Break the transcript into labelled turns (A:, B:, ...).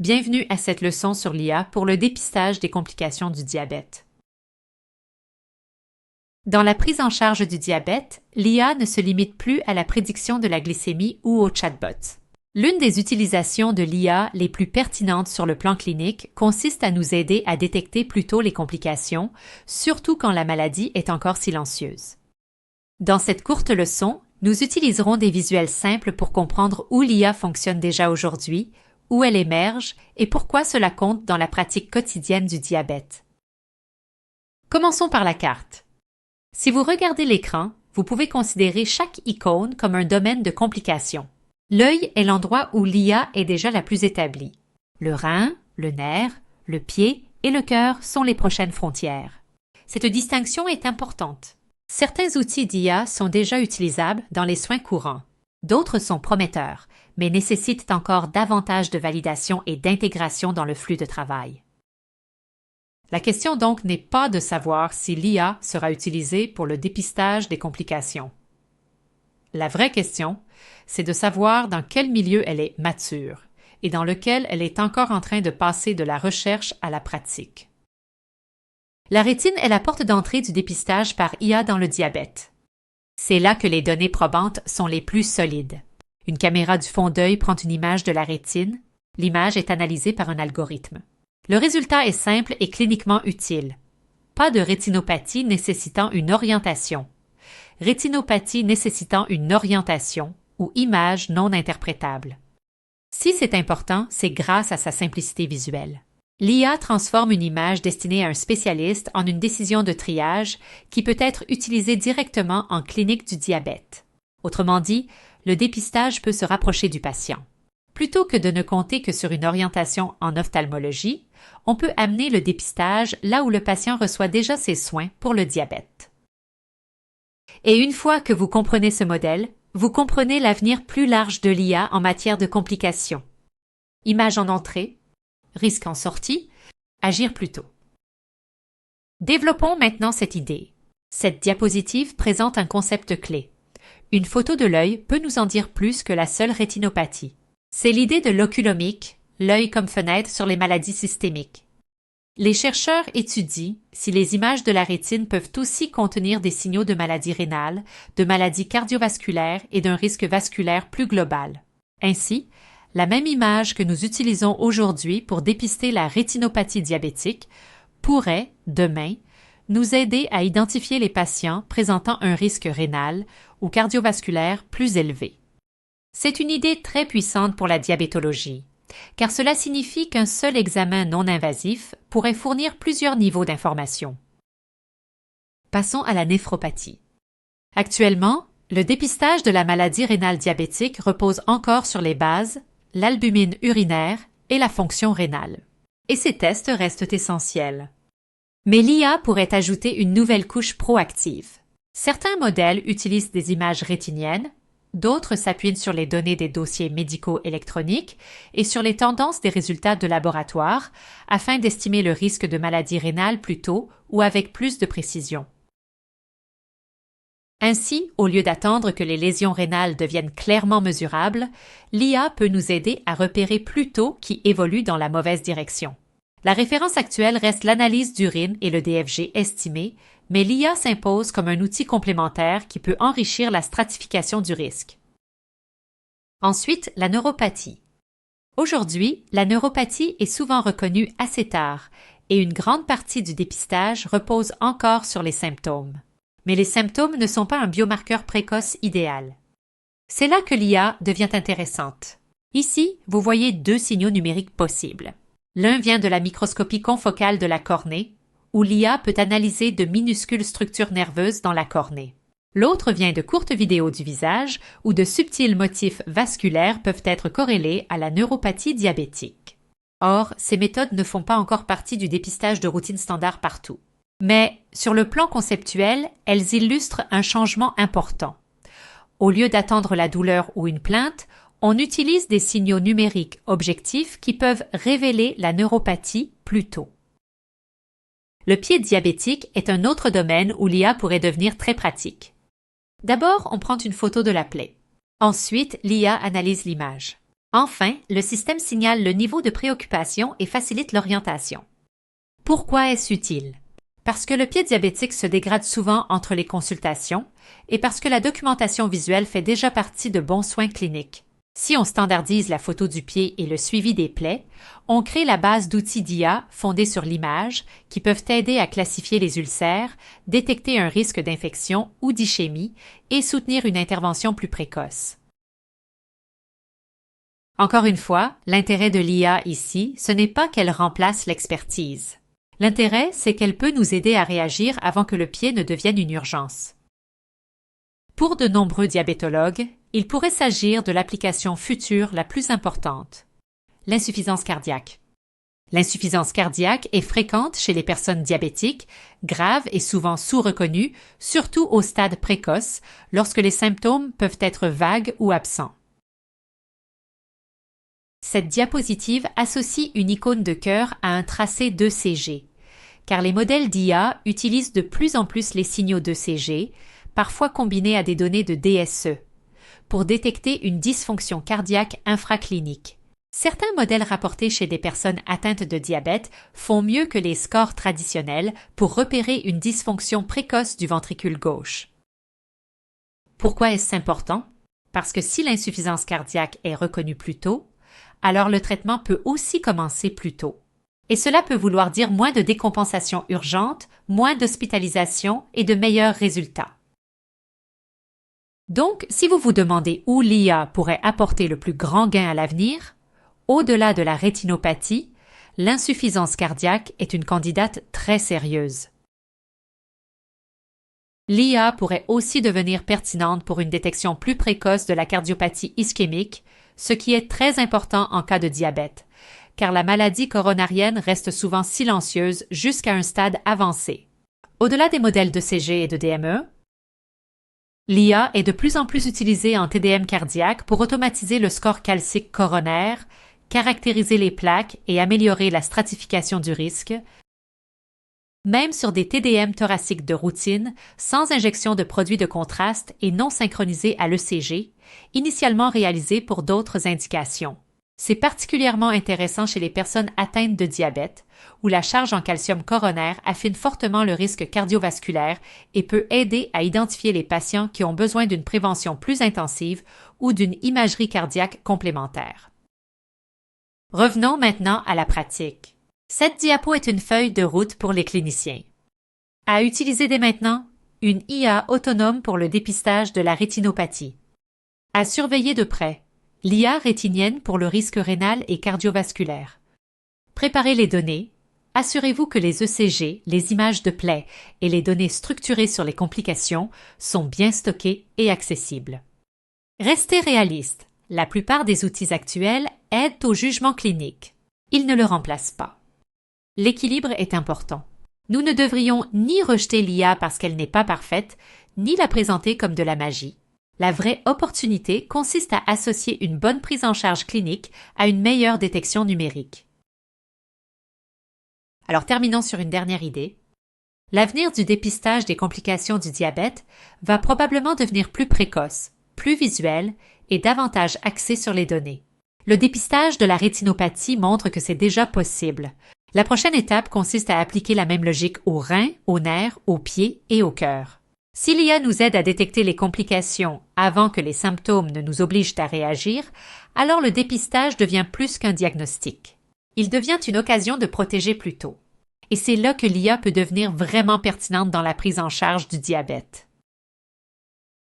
A: Bienvenue à cette leçon sur l'IA pour le dépistage des complications du diabète. Dans la prise en charge du diabète, l'IA ne se limite plus à la prédiction de la glycémie ou au chatbot. L'une des utilisations de l'IA les plus pertinentes sur le plan clinique consiste à nous aider à détecter plus tôt les complications, surtout quand la maladie est encore silencieuse. Dans cette courte leçon, nous utiliserons des visuels simples pour comprendre où l'IA fonctionne déjà aujourd'hui, où elle émerge et pourquoi cela compte dans la pratique quotidienne du diabète. Commençons par la carte. Si vous regardez l'écran, vous pouvez considérer chaque icône comme un domaine de complication. L'œil est l'endroit où l'IA est déjà la plus établie. Le rein, le nerf, le pied et le cœur sont les prochaines frontières. Cette distinction est importante. Certains outils d'IA sont déjà utilisables dans les soins courants. D'autres sont prometteurs, mais nécessitent encore davantage de validation et d'intégration dans le flux de travail. La question donc n'est pas de savoir si l'IA sera utilisée pour le dépistage des complications. La vraie question, c'est de savoir dans quel milieu elle est mature et dans lequel elle est encore en train de passer de la recherche à la pratique. La rétine est la porte d'entrée du dépistage par IA dans le diabète. C'est là que les données probantes sont les plus solides. Une caméra du fond d'œil prend une image de la rétine. L'image est analysée par un algorithme. Le résultat est simple et cliniquement utile. Pas de rétinopathie nécessitant une orientation. Rétinopathie nécessitant une orientation ou image non interprétable. Si c'est important, c'est grâce à sa simplicité visuelle. L'IA transforme une image destinée à un spécialiste en une décision de triage qui peut être utilisée directement en clinique du diabète. Autrement dit, le dépistage peut se rapprocher du patient. Plutôt que de ne compter que sur une orientation en ophtalmologie, on peut amener le dépistage là où le patient reçoit déjà ses soins pour le diabète. Et une fois que vous comprenez ce modèle, vous comprenez l'avenir plus large de l'IA en matière de complications. Image en entrée, risque en sortie, agir plus tôt. Développons maintenant cette idée. Cette diapositive présente un concept clé. Une photo de l'œil peut nous en dire plus que la seule rétinopathie. C'est l'idée de l'oculomique, l'œil comme fenêtre sur les maladies systémiques. Les chercheurs étudient si les images de la rétine peuvent aussi contenir des signaux de maladies rénales, de maladies cardiovasculaires et d'un risque vasculaire plus global. Ainsi, la même image que nous utilisons aujourd'hui pour dépister la rétinopathie diabétique pourrait, demain, nous aider à identifier les patients présentant un risque rénal ou cardiovasculaire plus élevé. C'est une idée très puissante pour la diabétologie, car cela signifie qu'un seul examen non invasif pourrait fournir plusieurs niveaux d'information. Passons à la néphropathie. Actuellement, le dépistage de la maladie rénale diabétique repose encore sur les bases, l'albumine urinaire et la fonction rénale. Et ces tests restent essentiels. Mais l'IA pourrait ajouter une nouvelle couche proactive. Certains modèles utilisent des images rétiniennes, d'autres s'appuient sur les données des dossiers médicaux électroniques et sur les tendances des résultats de laboratoire afin d'estimer le risque de maladie rénale plus tôt ou avec plus de précision. Ainsi, au lieu d'attendre que les lésions rénales deviennent clairement mesurables, l'IA peut nous aider à repérer plus tôt qui évolue dans la mauvaise direction. La référence actuelle reste l'analyse d'urine et le DFG estimé, mais l'IA s'impose comme un outil complémentaire qui peut enrichir la stratification du risque. Ensuite, la neuropathie. Aujourd'hui, la neuropathie est souvent reconnue assez tard et une grande partie du dépistage repose encore sur les symptômes. Mais les symptômes ne sont pas un biomarqueur précoce idéal. C'est là que l'IA devient intéressante. Ici, vous voyez deux signaux numériques possibles. L'un vient de la microscopie confocale de la cornée, où l'IA peut analyser de minuscules structures nerveuses dans la cornée. L'autre vient de courtes vidéos du visage, où de subtils motifs vasculaires peuvent être corrélés à la neuropathie diabétique. Or, ces méthodes ne font pas encore partie du dépistage de routine standard partout. Mais, sur le plan conceptuel, elles illustrent un changement important. Au lieu d'attendre la douleur ou une plainte, on utilise des signaux numériques objectifs qui peuvent révéler la neuropathie plus tôt. Le pied diabétique est un autre domaine où l'IA pourrait devenir très pratique. D'abord, on prend une photo de la plaie. Ensuite, l'IA analyse l'image. Enfin, le système signale le niveau de préoccupation et facilite l'orientation. Pourquoi est-ce utile? Parce que le pied diabétique se dégrade souvent entre les consultations et parce que la documentation visuelle fait déjà partie de bons soins cliniques. Si on standardise la photo du pied et le suivi des plaies, on crée la base d'outils d'IA fondés sur l'image qui peuvent aider à classifier les ulcères, détecter un risque d'infection ou d'ischémie et soutenir une intervention plus précoce. Encore une fois, l'intérêt de l'IA ici, ce n'est pas qu'elle remplace l'expertise. L'intérêt, c'est qu'elle peut nous aider à réagir avant que le pied ne devienne une urgence. Pour de nombreux diabétologues, il pourrait s'agir de l'application future la plus importante, l'insuffisance cardiaque. L'insuffisance cardiaque est fréquente chez les personnes diabétiques, grave et souvent sous-reconnues, surtout au stade précoce, lorsque les symptômes peuvent être vagues ou absents. Cette diapositive associe une icône de cœur à un tracé d'ECG, car les modèles d'IA utilisent de plus en plus les signaux d'ECG, parfois combinés à des données de DSE, pour détecter une dysfonction cardiaque infraclinique. Certains modèles rapportés chez des personnes atteintes de diabète font mieux que les scores traditionnels pour repérer une dysfonction précoce du ventricule gauche. Pourquoi est-ce important? Parce que si l'insuffisance cardiaque est reconnue plus tôt, alors le traitement peut aussi commencer plus tôt. Et cela peut vouloir dire moins de décompensation urgente, moins d'hospitalisation et de meilleurs résultats. Donc, si vous vous demandez où l'IA pourrait apporter le plus grand gain à l'avenir, au-delà de la rétinopathie, l'insuffisance cardiaque est une candidate très sérieuse. L'IA pourrait aussi devenir pertinente pour une détection plus précoce de la cardiopathie ischémique, ce qui est très important en cas de diabète, car la maladie coronarienne reste souvent silencieuse jusqu'à un stade avancé. Au-delà des modèles d'ECG et de DME, l'IA est de plus en plus utilisée en TDM cardiaque pour automatiser le score calcique coronaire, caractériser les plaques et améliorer la stratification du risque, même sur des TDM thoraciques de routine, sans injection de produits de contraste et non synchronisés à l'ECG, initialement réalisés pour d'autres indications. C'est particulièrement intéressant chez les personnes atteintes de diabète, où la charge en calcium coronaire affine fortement le risque cardiovasculaire et peut aider à identifier les patients qui ont besoin d'une prévention plus intensive ou d'une imagerie cardiaque complémentaire. Revenons maintenant à la pratique. Cette diapo est une feuille de route pour les cliniciens. À utiliser dès maintenant, une IA autonome pour le dépistage de la rétinopathie. À surveiller de près, l'IA rétinienne pour le risque rénal et cardiovasculaire. Préparez les données. Assurez-vous que les ECG, les images de plaie et les données structurées sur les complications sont bien stockées et accessibles. Restez réaliste. La plupart des outils actuels aident au jugement clinique. Ils ne le remplacent pas. L'équilibre est important. Nous ne devrions ni rejeter l'IA parce qu'elle n'est pas parfaite, ni la présenter comme de la magie. La vraie opportunité consiste à associer une bonne prise en charge clinique à une meilleure détection numérique. Alors terminons sur une dernière idée. L'avenir du dépistage des complications du diabète va probablement devenir plus précoce, plus visuel et davantage axé sur les données. Le dépistage de la rétinopathie montre que c'est déjà possible. La prochaine étape consiste à appliquer la même logique aux reins, aux nerfs, aux pieds et au cœur. Si l'IA nous aide à détecter les complications avant que les symptômes ne nous obligent à réagir, alors le dépistage devient plus qu'un diagnostic. Il devient une occasion de protéger plus tôt. Et c'est là que l'IA peut devenir vraiment pertinente dans la prise en charge du diabète.